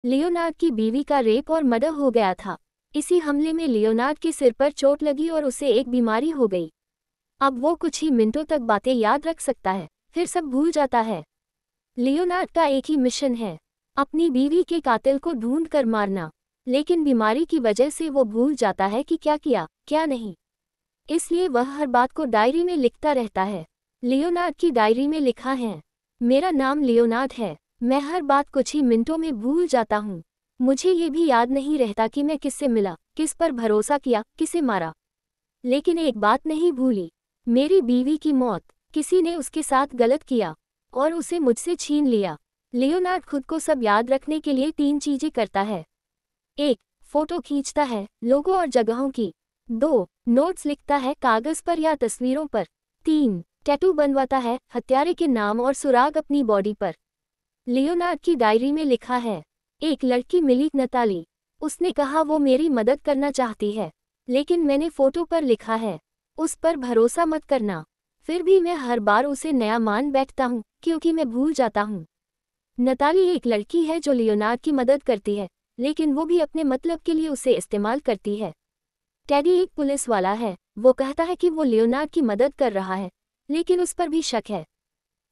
Leonard की बीवी का रेप और मर्डर हो गया था। इसी हमले में लियोनार्ड के सिर पर चोट लगी और उसे एक बीमारी हो गई। अब वो कुछ ही मिनटों तक बातें याद रख सकता है, फिर सब भूल जाता है। लियोनार्ड का एक ही मिशन है, अपनी बीवी के कातिल को ढूंढ कर मारना। लेकिन बीमारी की वजह से वो भूल जाता है कि क्या किया, क्या नहीं। इसलिए वह हर बात को डायरी में लिखता रहता है। लियोनार्ड की डायरी में लिखा है, मेरा नाम लियोनार्ड है। मैं हर बात कुछ ही मिनटों में भूल जाता हूँ। मुझे ये भी याद नहीं रहता कि मैं किससे मिला, किस पर भरोसा किया, किसे मारा। लेकिन एक बात नहीं भूली, मेरी बीवी की मौत। किसी ने उसके साथ गलत किया और उसे मुझसे छीन लिया। लियोनार्ड खुद को सब याद रखने के लिए 3 चीजें करता है। 1. फोटो खींचता है लोगों और जगहों की। 2. नोट्स लिखता है कागज पर या तस्वीरों पर। 3. टैटू बनवाता है हत्यारे के नाम और सुराग अपनी बॉडी पर। लियोनार्ड की डायरी में लिखा है, एक लड़की मिली नताली। उसने कहा वो मेरी मदद करना चाहती है, लेकिन मैंने फोटो पर लिखा है, उस पर भरोसा मत करना। फिर भी मैं हर बार उसे नया मान बैठता हूँ क्योंकि मैं भूल जाता हूँ। नताली एक लड़की है जो लियोनार्ड की मदद करती है, लेकिन वो भी अपने मतलब के लिए उसे इस्तेमाल करती है। टेडी एक पुलिस वाला है, वो कहता है कि वो लियोनार्ड की मदद कर रहा है, लेकिन उस पर भी शक है।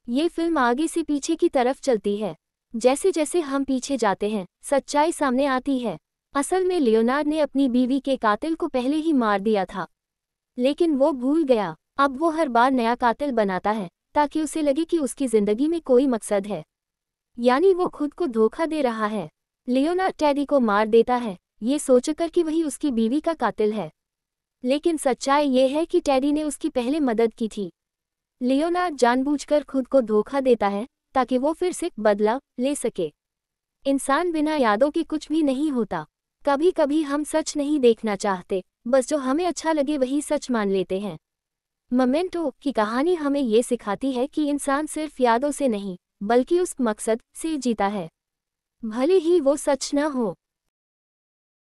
ये फिल्म आगे से पीछे की तरफ चलती है। जैसे जैसे हम पीछे जाते हैं, सच्चाई सामने आती है। असल में लियोनार्ड ने अपनी बीवी के कातिल को पहले ही मार दिया था, लेकिन वो भूल गया। अब वो हर बार नया कातिल बनाता है ताकि उसे लगे कि उसकी जिंदगी में कोई मकसद है, यानी वो खुद को धोखा दे रहा है। लियोनार्ड टेडी को मार देता है, ये सोचकर कि वही उसकी बीवी का कातिल है। लेकिन सच्चाई ये है कि टेडी ने उसकी पहले मदद की थी। लियोनार्ड जानबूझकर खुद को धोखा देता है ताकि वो फिर से बदला ले सके। इंसान बिना यादों के कुछ भी नहीं होता। कभी कभी हम सच नहीं देखना चाहते, बस जो हमें अच्छा लगे वही सच मान लेते हैं। मोमेंटो की कहानी हमें ये सिखाती है कि इंसान सिर्फ यादों से नहीं, बल्कि उस मकसद से जीता है, भले ही वो सच न हो।